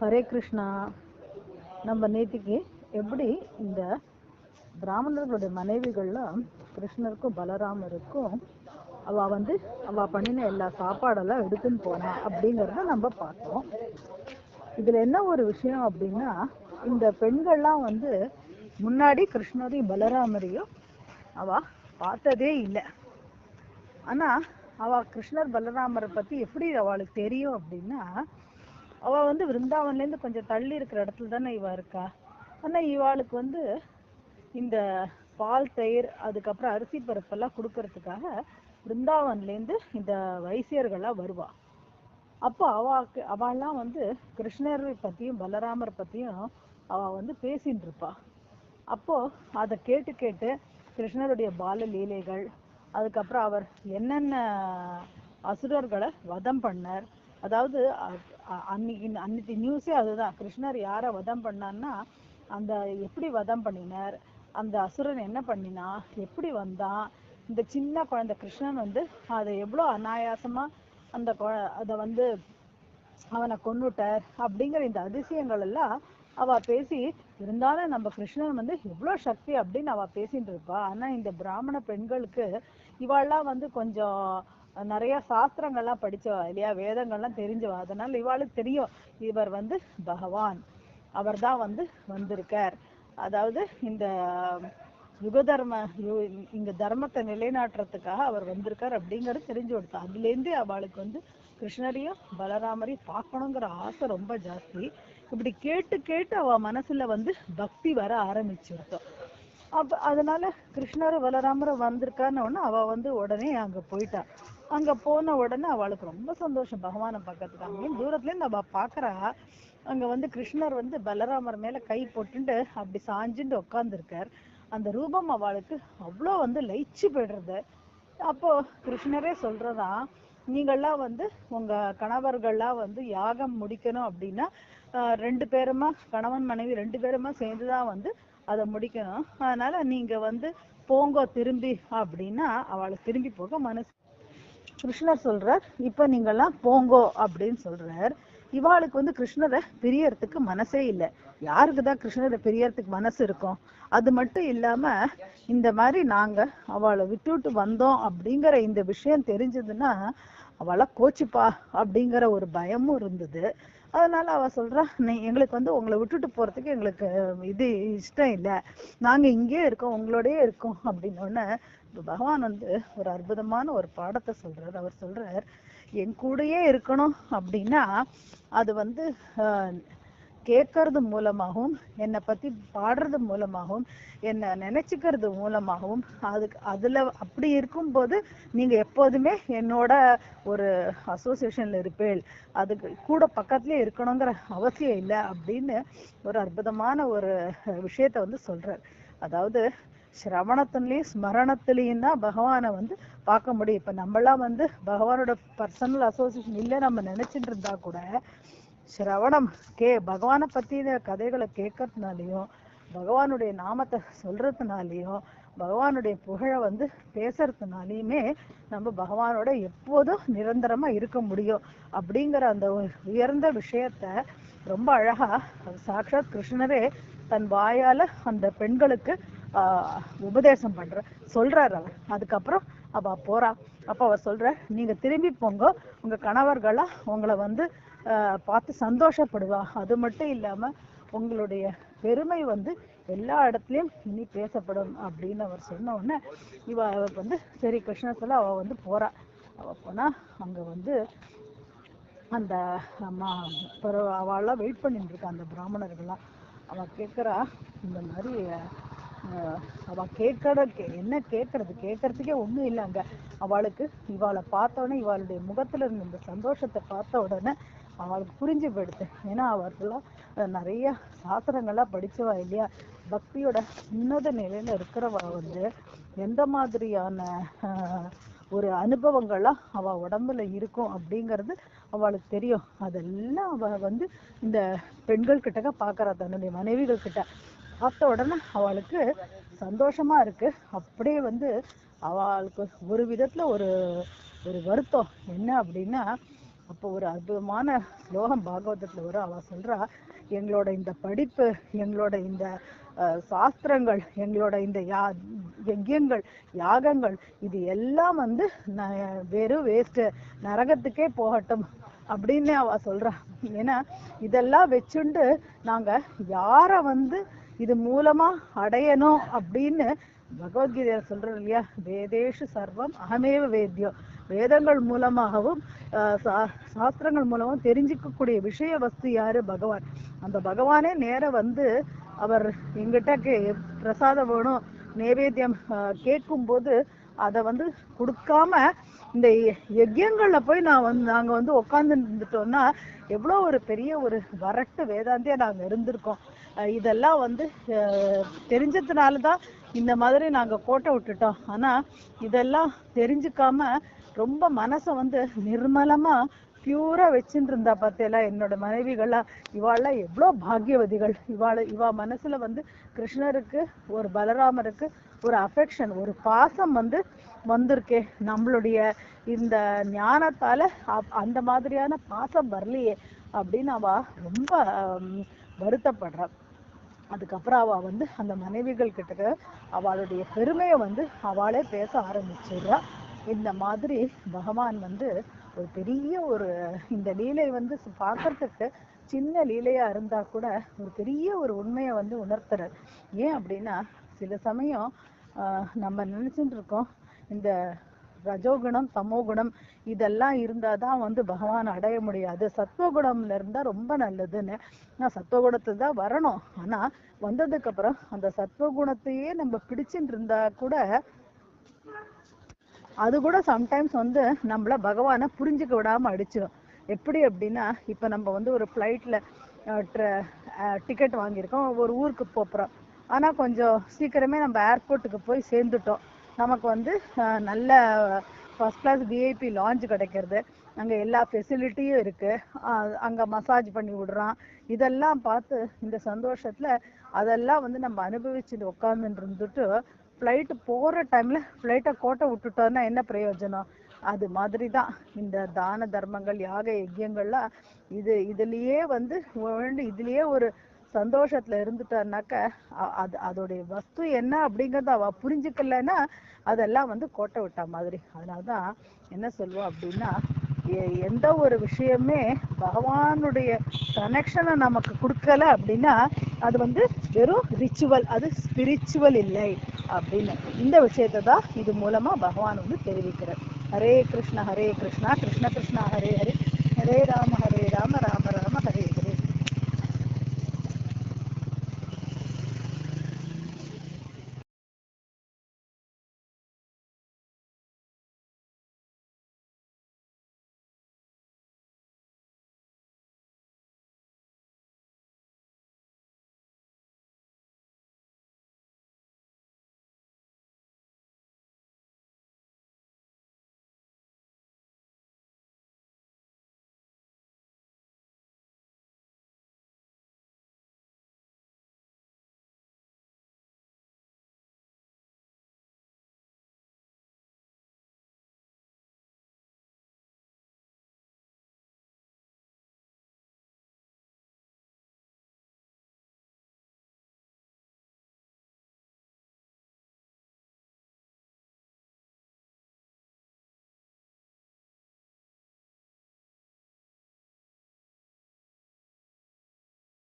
ஹரே கிருஷ்ணா. நம்ம நேத்திக்கு எப்படி இந்த பிராமணர்களுடைய மனைவிகள்லாம் கிருஷ்ணருக்கும் பலராமருக்கும் அவ பண்ணின எல்லா சாப்பாடெல்லாம் எடுத்துன்னு போனா அப்படிங்கிறத நம்ம பார்த்தோம். இதுல என்ன ஒரு விஷயம் அப்படின்னா, இந்த பெண்கள்லாம் முன்னாடி கிருஷ்ணரையும் பலராமரையும் அவ பார்த்ததே இல்லை. ஆனா அவ கிருஷ்ணர் பலராமரை பத்தி எப்படி அவளுக்கு தெரியும் அப்படின்னா, அவ விருந்தாவன்ல இருந்து கொஞ்சம் தள்ளி இருக்கிற இடத்துல தானே இவ இருக்கா. ஆனா இவாளுக்கு இந்த பால் தயிர் அதுக்கப்புறம் அரிசி பருப்பெல்லாம் கொடுக்கறதுக்காக பிருந்தாவன்ல இருந்து இந்த வைசியர்கள்லாம் வருவா. அப்போ அவெல்லாம் கிருஷ்ணர் பத்தியும் பலராமர் பத்தியும் அவ பேசிட்டு இருப்பா. அப்போ அதை கேட்டு கேட்டு கிருஷ்ணருடைய பால லீலைகள், அதுக்கப்புறம் அவர் என்னென்ன அசுரர்களை வதம் பண்ணார், அதாவது அன்னைக்கு நியூஸே அதுதான், கிருஷ்ணர் யாரை வதம் பண்ணார்னா அந்த எப்படி வதம் பண்ணினார், அந்த அசுரன் என்ன பண்ணினா, எப்படி வந்தான், இந்த சின்ன குழந்தை கிருஷ்ணன் அதை எவ்வளோ அனாயாசமா அதை அவனை கொன்னுட்டார் அப்படிங்கிற இந்த அதிசயங்கள் எல்லாம் அவ பேசி இருந்தாலும் நம்ம கிருஷ்ணன் எவ்வளோ சக்தி அப்படின்னு அவ பேசிட்டு இருப்பா. ஆனா இந்த பிராமண பெண்களுக்கு இவாள்லாம் கொஞ்சம் நிறைய சாஸ்திரங்கள்லாம் படிச்சவா இல்லையா, வேதங்கள்லாம் தெரிஞ்சவா. அதனால இவாளுக்கு தெரியும் இவர் பகவான், அவர் தான் வந்திருக்கார். அதாவது இந்த இங்க தர்மத்தை நிலைநாட்டுறதுக்காக அவர் வந்திருக்கார் அப்படிங்கறது தெரிஞ்சு கொடுத்தா. அதுல இருந்து அவளுக்கு கிருஷ்ணரையும் பலராமரையும் பார்க்கணுங்கிற ஆசை ரொம்ப ஜாஸ்தி. இப்படி கேட்டு கேட்டு அவ மனசுல பக்தி வர ஆரம்பிச்சிருத்தோம். அதனால கிருஷ்ணர் பலராமரும் வந்திருக்கான்னு உடனே அவ உடனே அங்க போயிட்டா. அங்க போன உடனே அவளுக்கு ரொம்ப சந்தோஷம் பகவானை பார்க்கறதுக்கு. அங்கேயும் தூரத்துல இருந்து அவ பாக்குறா, அங்க கிருஷ்ணர் பலராமர் மேல கை போட்டுட்டு அப்படி சாஞ்சுட்டு உட்கார்ந்துருக்கார். அந்த ரூபம் அவளுக்கு அவ்வளோ லயிச்சு போயிடுறது. அப்போ கிருஷ்ணரே சொல்றதா, நீங்கள்லாம் உங்க கணவர்கள்லாம் யாகம் முடிக்கணும் அப்படின்னா 2 பேருமா, கணவன் மனைவி 2 பேருமா சேர்ந்துதான் அதை முடிக்கணும். அதனால நீங்க போங்கோ திரும்பி அப்படின்னா அவளுக்கு திரும்பி போக மனசு. கிருஷ்ணர் சொல்றார், இப்ப நீங்கெல்லாம் போங்கோ அப்படின்னு சொல்றார். இவாளுக்கு கிருஷ்ணரை பிரியறதுக்கு மனசே இல்லை. யாருக்குதான் கிருஷ்ணரை பிரியறதுக்கு மனசு இருக்கும்? அது மட்டும் இல்லாம இந்த மாதிரி நாங்க அவளை விட்டுவிட்டு வந்தோம் அப்படிங்கிற இந்த விஷயம் தெரிஞ்சதுன்னா அவளை கோச்சிப்பா அப்படிங்கிற ஒரு பயமும் இருந்தது. அதனால அவ சொல்றா, எங்களுக்கு உங்களை விட்டுட்டு போறதுக்கு எங்களுக்கு இது இஷ்டம் இல்லை, நாங்க இங்கே இருக்கோம், உங்களோடயே இருக்கோம் அப்படின்னோடனே பகவான் ஒரு அற்புதமான ஒரு பாடத்தை சொல்றார். அவர் சொல்றார், என் கூடயே இருக்கணும் அப்படின்னா அது கேட்கறது மூலமாகவும், என்னை பத்தி பாடுறது மூலமாகவும், என்ன நினைச்சுக்கிறது மூலமாகவும், அதுல அப்படி இருக்கும்போது நீங்க எப்போதுமே என்னோட ஒரு அசோசியேஷன்ல இருப்பேள், அதுக்கு கூட பக்கத்துலயே இருக்கணுங்கிற அவசியம் இல்லை அப்படின்னு ஒரு அற்புதமான ஒரு விஷயத்த சொல்றார். அதாவது சிரவணத்திலையும் ஸ்மரணத்திலையும் தான் பகவானை பார்க்க முடியும். இப்ப நம்மளாம் பகவானோட பர்சனல் அசோசியேஷன் இல்லை நம்ம நினைச்சிட்டு இருந்தா கூட, சிரவணம் பகவானை பத்தின கதைகளை கேட்கறதுனாலையும், பகவானுடைய நாமத்தை சொல்றதுனாலையும், பகவானுடைய புகழ பேசுறதுனாலையுமே நம்ம பகவானோட எப்போதும் நிரந்தரமா இருக்க முடியும் அப்படிங்கிற அந்த உயர்ந்த விஷயத்த ரொம்ப அழகா சாக்ஷாத் கிருஷ்ணரே தன் வாயால அந்த பெண்களுக்கு உபதேசம் சொல்றார் அவர். அதுக்கப்புறம் அவ போறா. அப்ப அவர் சொல்ற, நீங்க திரும்பி போங்க, உங்க கணவர்களா உங்களை பார்த்து சந்தோஷப்படுவா. அது மட்டும் இல்லாம உங்களுடைய பெருமை எல்லா இடத்துலயும் இனி பேசப்படும் அப்படின்னு அவர் சொன்ன உடனே இவ சரி கிருஷ்ணர் சொல்ல அவ போறா. அவ போனா அங்க அந்த அவெல்லாம் வெயிட் பண்ணிட்டு இருக்கா அந்த பிராமணர்கள்லாம். அவ கேட்கறா, இந்த மாதிரி அவ என்ன கேட்கறதுக்கே ஒண்ணும் இல்லை அங்க. அவளுக்கு இவாளை பார்த்த உடனே, இவாளுடைய முகத்துல இருந்த இந்த சந்தோஷத்தை பார்த்த உடனே அவளுக்கு புரிஞ்சு போயிடுது. ஏன்னா அவர்களெல்லாம் நிறைய சாஸ்திரங்கள்லாம் படிச்சவா இல்லையா, பக்தியோட உன்னத நிலையில இருக்கிறவா எந்த மாதிரியான ஒரு அனுபவங்கள்லாம் அவ உடம்புல இருக்கும் அப்படிங்கிறது அவளுக்கு தெரியும். அதெல்லாம் அவ இந்த பெண்கள் கிட்ட பாக்குறா, தன்னுடைய மனைவிகள் கிட்ட பார்த்த உடனே அவளுக்கு சந்தோஷமா இருக்கு. அப்படியே அவளுக்கு ஒரு விதத்துல ஒரு வருத்தம் என்ன அப்படின்னா, அப்போ ஒரு அற்புதமான ஸ்லோகம் பாகவதத்துல வரும். அவ சொல்றா, எங்களோட இந்த படிப்பு, எங்களோட இந்த சாஸ்திரங்கள், எங்களோட இந்த யஜ்யங்கள், யாகங்கள், இது எல்லாம் வந்து வெறும் வேஸ்ட், நரகத்துக்கே போகட்டும் அப்படின்னு அவ சொல்றா. ஏன்னா இதெல்லாம் வச்சுண்டு நாங்க யார வந்து இது மூலமா அடையணும் அப்படின்னு பகவத்கீதையில சொல்றோம் இல்லையா, வேதேஷு சர்வம் அகமேவ வேத்யம். வேதங்கள் மூலமாகவும் சாஸ்திரங்கள் மூலமும் தெரிஞ்சுக்கக்கூடிய விஷய வஸ்து யாரு? பகவான். அந்த பகவானே நேர வந்து அவர் எங்கிட்ட பிரசாதம் வேணும், நைவேத்தியம் கேட்கும் போது அதை வந்து கொடுக்காம இந்த யஜ்யங்கள்ல போய் நாங்க வந்து உட்கார்ந்து இருந்துட்டோம்னா எவ்வளோ ஒரு பெரிய ஒரு வரட்டு வேதாந்தியா நாங்க இருந்திருக்கோம். இதெல்லாம் வந்து தெரிஞ்சதுனாலதான் இந்த மாதிரி நாங்க கோட்டை விட்டுட்டோம். ஆனா இதெல்லாம் தெரிஞ்சுக்காம ரொம்ப மனசை வந்து நிர்மலமா பியூரா வச்சுட்டு இருந்தா பார்த்தேலாம் என்னோட மனைவிகள்லாம். இவாள்லாம் எவ்வளோ பாக்கியவதிகள். இவா மனசுல வந்து கிருஷ்ணருக்கு, ஒரு பலராமருக்கு ஒரு அஃபெக்ஷன், ஒரு பாசம் வந்து வந்திருக்கே. நம்மளுடைய இந்த ஞானத்தால அந்த மாதிரியான பாசம் வரலையே அப்படின்னு அவ ரொம்ப வருத்தப்படுறா. அதுக்கப்புறம் அவ வந்து அந்த மனைவிகள் கிட்ட அவளுடைய பெருமையை வந்து அவளே பேச ஆரம்பிச்சிடுறா. இந்த மாதிரி பகவான் வந்து ஒரு பெரிய ஒரு இந்த லீலை வந்து பார்க்கறதுக்கு சின்ன லீலையா இருந்தா கூட ஒரு பெரிய ஒரு உண்மையை வந்து உணர்த்துறார். ஏன் அப்படின்னா, சில சமயம் நம்ம நினைச்சுட்டு இருக்கோம் இந்த ரஜோகுணம் தமோகுணம் இதெல்லாம் இருந்தாதான் வந்து பகவான் அடைய முடியாது, சத்துவகுணம்ல இருந்தா ரொம்ப நல்லதுன்னு. நான் சத்துவகுணத்தை தான் வரணும். ஆனா வந்ததுக்கு அப்புறம் அந்த சத்துவகுணத்தையே நம்ம பிடிச்சுட்டு இருந்தா கூட அது கூட சம்டைம்ஸ் வந்து நம்மள பகவானை புரிஞ்சுக்க விடாம அடிச்சிடும். எப்படி அப்படின்னா, இப்ப நம்ம வந்து ஒரு ஃப்ளைட்ல டிக்கெட் வாங்கியிருக்கோம், ஒரு ஊருக்கு போறோம். ஆனா கொஞ்சம் சீக்கிரமே நம்ம ஏர்போர்ட்டுக்கு போய் சேர்ந்துட்டோம். நமக்கு வந்து நல்ல ஃபர்ஸ்ட் கிளாஸ் விஐபி லான்ச் கிடைக்கிறது, அங்கே எல்லா ஃபெசிலிட்டியும் இருக்கு, அங்கே மசாஜ் பண்ணி விடுறான். இதெல்லாம் பார்த்து இந்த சந்தோஷத்துல அதெல்லாம் வந்து நம்ம அனுபவிச்சுட்டு உட்காந்துட்டு இருந்துட்டு ஃப்ளைட்டு போகிற டைமில் ஃப்ளைட்டை கோட்டை விட்டுட்டோன்னா என்ன பிரயோஜனம்? அது மாதிரி தான் இந்த தான தர்மங்கள், யாக யஜ்யங்கள்லாம் இதுலேயே வந்து இதுலேயே ஒரு சந்தோஷத்துல இருந்துட்டான்னாக்க அதோடைய வஸ்து என்ன அப்படிங்கிறத அவ புரிஞ்சுக்கலன்னா அதெல்லாம் வந்து கோட்டை விட்டா மாதிரி. அதனால்தான் என்ன சொல்லுவோம் அப்படின்னா, எந்த ஒரு விஷயமே பகவானுடைய கனெக்ஷனை நமக்கு கொடுக்கல அப்படின்னா அது வந்து வெறும் ரிச்சுவல், அது ஸ்பிரிச்சுவல் இல்லை அப்படின்னு. இந்த விஷயத்தை தான் இது மூலமா பகவான் வந்து தெரிவிக்கிறார். ஹரே கிருஷ்ணா கிருஷ்ணா கிருஷ்ணா ஹரே ஹரே, ஹரே ராம ராம ராம